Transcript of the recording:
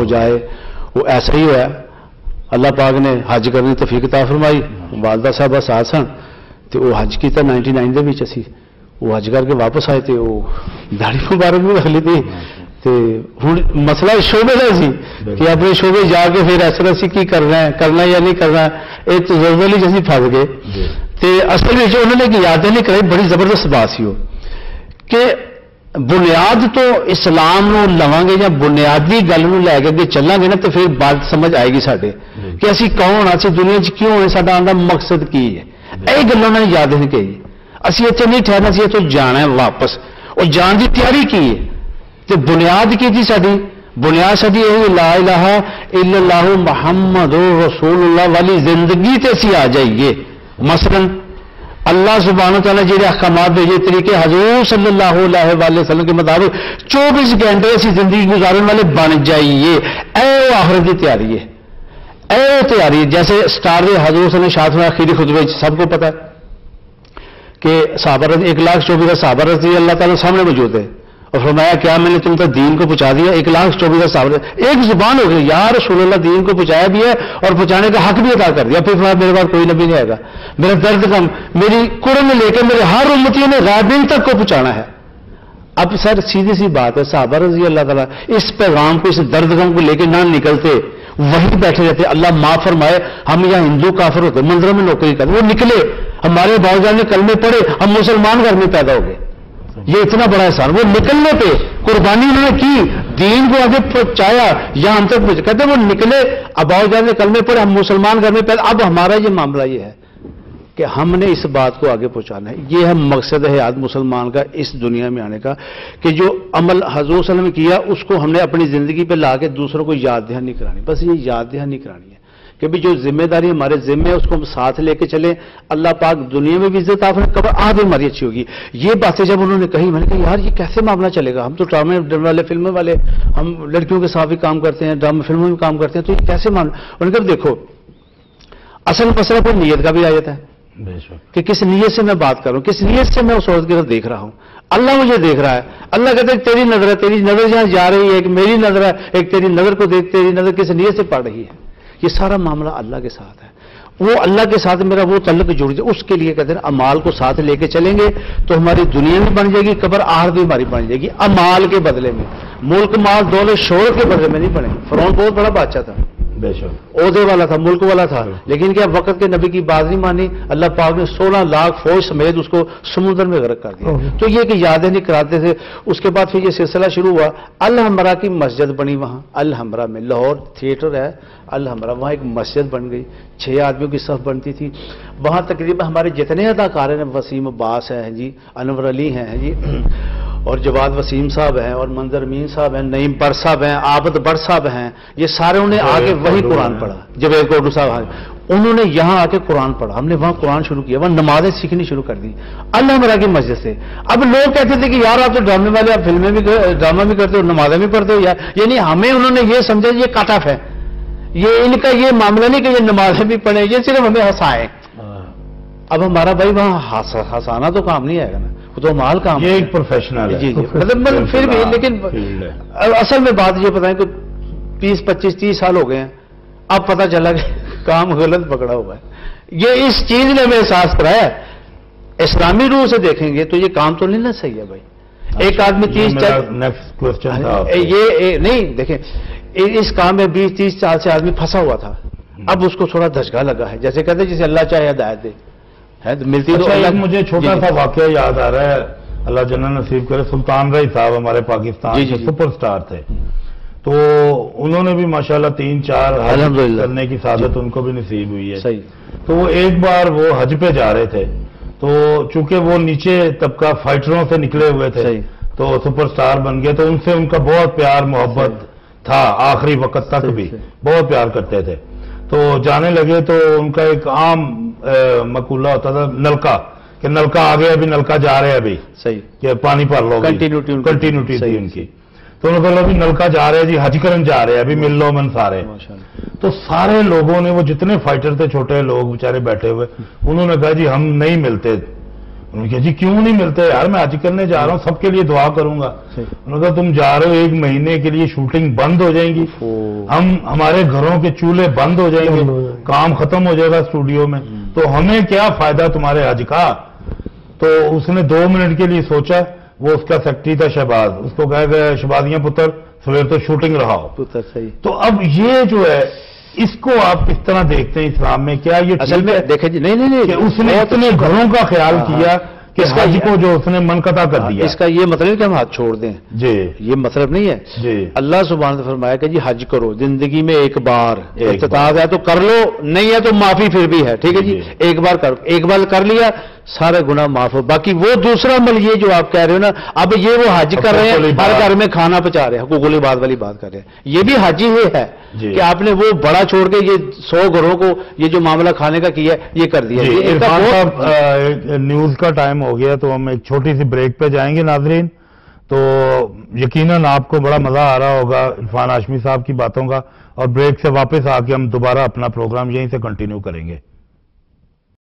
ہو جائے. وہ ایسا ہی ہوا. اللہ پاک نے حج کرنے توفیق عطا فرمائی. والدہ صاحب ساتھ سن تو وہ حج کیتا 99 دے وچ اسی. وہ حج کر کے واپس آئے تو وہ داڑھی مبارک بھی رکھ لی تھی. ہوں مسئلہ شعبے کا سی کہ اپنے شعبے جا کے پھر اس طرح کی کرنا یا نہیں کرنا. ایک تو زلزلے جیسی پھنس گئے. اصل میں انہوں نے یادیں نہیں کرائی. بڑی زبردست بات سی وہ کہ بنیاد تو اسلام نو لواں گے یا بنیادی گل نو لے کے چلاں گے نا تو پھر بات سمجھ آئے گی ساڈے کہ اسی کون اسی دنیا چ کیوں ہیں, ساڈا آن دا مقصد کی ہے. یہ گلاں نے یاد نہیں کہی. اسی اتنے نہیں ٹھہرنا, اسی اتوں جانا ہے واپس. اور جان کی تیاری کی ہے تو بنیاد کی تھی ساری. بنیاد ساری یہ لا الہ الا اللہ محمد رسول اللہ والی زندگی تے اسی آ جائیے. مثلا اللہ سبحانہ و تعالیٰ جہے احکامات بھیجے طریقے حضور صلی اللہ علیہ وآلہ وسلم کے مطابق 24 گھنٹے اسی زندگی گزارنے والے بن جائیے. اے وہ آخرت کی تیاری ہے. اے وہ تیاری ہے. جیسے سٹار حضور صلی اللہ علیہ وسلم شاعت میں آخری خطبے سب کو پتا ہے کہ صحابہ 1,24,000 صحابہ رضی اللہ تعالیٰ سامنے موجود ہے. اور فرمایا کیا میں نے تم تک دین کو پہنچا دیا. 1,24,000 صحابہ ایک زبان ہو گئی یا رسول اللہ دین کو پہنچایا بھی ہے اور پہنچانے کا حق بھی ادا کر دیا. پھر فرمایا میرے بعد کوئی نبی نہیں آئے گا. میرا درد غم میری قرن لے کے میرے ہر امتیوں نے غائبین تک کو پہنچانا ہے. اب سر سیدھی سی بات ہے, صحابہ رضی اللہ تعالیٰ اس پیغام کو اس درد غم کو لے کے نہ نکلتے, وہیں بیٹھے رہتے. اللہ معاف فرمائے ہم یہاں ہندو کافر ہوتے مندروں میں نوکری کرتے, وہ نکلے ہمارے باوجان نے کلمے پڑھے ہم مسلمان گھر میں پیدا ہو گئے. یہ اتنا بڑا احسان. وہ نکلنے پہ قربانی انہوں نے کی, دین کو آگے پہنچایا یا ہم تک کہتے وہ نکلے اباؤ جان نے کلمے پڑھے ہم مسلمان گھر میں پیدا. اب ہمارا یہ معاملہ یہ ہے کہ ہم نے اس بات کو آگے پہنچانا ہے. یہ ہے مقصد حیات مسلمان کا اس دنیا میں آنے کا کہ جو عمل حضور صلی اللہ علیہ وسلم نے کیا اس کو ہم نے اپنی زندگی پہ لا کے دوسروں کو یاد دہانی نہیں کرانی. بس یہ یاد دہانی نہیں کرانی ہے کہ بھی جو ذمہ داری ہمارے ذمہ ہے اس کو ہم ساتھ لے کے چلیں. اللہ پاک دنیا میں بھی عزت آپ قبر آدھی ہماری اچھی ہوگی. یہ باتیں جب انہوں نے کہی میں نے کہا یار یہ کیسے معاملہ چلے گا. ہم تو ڈرامے والے فلموں والے ہم لڑکیوں کے ساتھ بھی کام کرتے ہیں ڈرامے فلموں میں کام کرتے ہیں تو یہ کیسے معاملہ. انہوں نے کہا دیکھو اصل مسئلہ پھر نیت کا بھی آ جاتا ہے کہ کس نیت سے میں بات کر رہا ہوں, کس نیت سے میں اس عورت کی طرف دیکھ رہا ہوں. اللہ مجھے دیکھ رہا ہے. اللہ کہتے ہیں تیری نظر ہے, تیری نظر جہاں جا رہی ہے, ایک میری نظر ہے, ایک تیری نظر کو دیکھ, تیری نظر کس نیت سے پڑ رہی ہے. یہ سارا معاملہ اللہ کے ساتھ ہے. وہ اللہ کے ساتھ میرا وہ تعلق جڑ جائے. اس کے لیے کہتے ہیں امال کو ساتھ لے کے چلیں گے تو ہماری دنیا بھی بن جائے گی, قبر آخرت بھی ہماری بن جائے گی. امال کے بدلے میں, ملک مال دولت شہرت کے بدلے میں نہیں بنے. فرعون بہت بڑا بادشاہ تھا, عہدے والا تھا, ملک والا تھا, لیکن کیا وقت کے نبی کی بات نہیں مانی. اللہ پاک نے 16 لاکھ فوج سمیت اس کو سمندر میں غرق کر دیا. تو یہ کہ یادیں نہیں کراتے تھے. اس کے بعد پھر یہ سلسلہ شروع ہوا. الحمرا کی مسجد بنی وہاں الحمرا میں, لاہور تھیٹر ہے الحمرا, وہاں ایک مسجد بن گئی. 6 آدمیوں کی صف بنتی تھی. وہاں تقریباً ہمارے جتنے اداکار ہیں وسیم عباس ہیں جی, انور علی ہیں جی, اور جواد وسیم صاحب ہیں, اور منظر امین صاحب ہیں, نعیم بٹ صاحب ہیں, عابد بٹ صاحب ہیں. یہ سارے انہوں نے آگے وہی قرآن پڑھا. جوید کوٹو صاحب انہوں نے یہاں آ کے قرآن پڑھا. ہم نے وہاں قرآن شروع کیا, وہاں نمازیں سیکھنی شروع کر دی الحمرا کی مسجد سے. اب لوگ کہتے تھے کہ یار آپ تو ڈرامے والے, آپ فلمیں بھی ڈرامہ بھی کرتے ہو نمازیں بھی پڑھتے ہو یار. یعنی ہمیں انہوں نے یہ سمجھا یہ کٹ آف ہے, یہ ان کا یہ معاملہ نہیں کہ یہ نمازیں بھی پڑھیں, یہ صرف ہمیں ہنسائیں. اب ہمارا بھائی وہاں ہنسانا تو کام نہیں آئے گا نا, وہ تو مال کام. یہ ایک پروفیشنل ہے. جی مطلب پھر بھی لیکن اصل میں بات یہ بتائیں کہ 20 25 30 سال ہو گئے ہیں, اب پتہ چلا کہ کام غلط پکڑا ہوا ہے. یہ اس چیز نے ہمیں احساس کرایا. اسلامی روح سے دیکھیں گے تو یہ کام تو نہیں نا صحیح ہے بھائی. ایک آدمی 30 یہ نہیں دیکھیں اس کام میں 20 30 سال سے آدمی پھنسا ہوا تھا. اب اس کو تھوڑا دھچکا لگا ہے, جیسے کہتے ہیں جسے اللہ چاہے ہدایت دے ملتی. تو مجھے چھوٹا سا واقعہ یاد آ رہا ہے, اللہ جنت نصیب کرے. سلطان رائی صاحب ہمارے پاکستان کے سپر سٹار تھے, تو انہوں نے بھی ماشاءاللہ 3-4 حج کرنے کی سعادت ان کو بھی نصیب ہوئی ہے. تو وہ ایک بار وہ حج پہ جا رہے تھے, تو چونکہ وہ نیچے طبقہ فائٹروں سے نکلے ہوئے تھے تو سپر سٹار بن گئے, تو ان سے ان کا بہت پیار محبت تھا, آخری وقت تک بھی بہت پیار کرتے تھے. تو جانے لگے تو ان کا ایک عام مقولہ ہوتا تھا نلکا, کہ نلکا آ گیا ابھی, نلکا جا رہے ہیں ابھی, کہ پانی بھر لو, کنٹینیوٹی تھی ان کی. تو انہوں نے کہا ابھی نلکا جا رہے ہیں جی, حج کرن جا رہے ہیں ابھی, مل لو من سارے. تو سارے لوگوں نے, وہ جتنے فائٹر تھے چھوٹے لوگ بیچارے بیٹھے ہوئے, انہوں نے کہا جی ہم نہیں ملتے. انہوں نے کہا جی کیوں نہیں ملتے یار، میں حج کرنے جا رہا ہوں، سب کے لیے دعا کروں گا. انہوں نے کہا تم جا رہے ہو 1 مہینے کے لیے، شوٹنگ بند ہو جائیں گی، ہمارے گھروں کے چولہے بند ہو جائیں گے، کام ختم ہو جائے گا اسٹوڈیو میں، تو ہمیں کیا فائدہ تمہارے حج کا. تو اس نے 2 منٹ کے لیے سوچا. وہ اس کا سیکٹری تھا شہباز، اس کو کہا کہ شہبازیاں پتر سویر تو شوٹنگ رہاؤ. تو اب یہ جو ہے اس کو آپ کس طرح دیکھتے ہیں اسلام میں؟ کیا یہ اصل میں دیکھیں جی نہیں کہ اس نے اتنے گھروں کا خیال کیا کہ حج کو جو اس نے منقطع کر دیا؟ اس کا یہ مطلب ہے کہ ہم ہاتھ چھوڑ دیں جی، یہ مطلب نہیں ہے. جی اللہ سبحانہ نے فرمایا کہ جی حج کرو، زندگی میں ایک بار استطاعت ہے تو کر لو، نہیں ہے تو معافی پھر بھی ہے. ٹھیک ہے جی، ایک بار کر لیا سارے گناہ معاف ہو. باقی وہ دوسرا عمل یہ جو آپ کہہ رہے ہو نا، اب یہ وہ حج کر رہے ہیں، ہر گھر میں کھانا پچا رہے ہیں، حقوق العباد والی بات کر رہے ہیں، یہ بھی حج ہی ہے کہ آپ نے وہ بڑا چھوڑ کے یہ 100 گھروں کو یہ جو معاملہ کھانے کا کیا ہے یہ کر دیا. عرفان صاحب نیوز کا ٹائم ہو گیا تو ہم ایک چھوٹی سی بریک پہ جائیں گے ناظرین. تو یقیناً آپ کو بڑا مزہ آ رہا ہوگا عرفان ہاشمی صاحب کی باتوں کا، اور بریک سے واپس آ کے ہم دوبارہ اپنا پروگرام یہیں سے کنٹینیو کریں گے.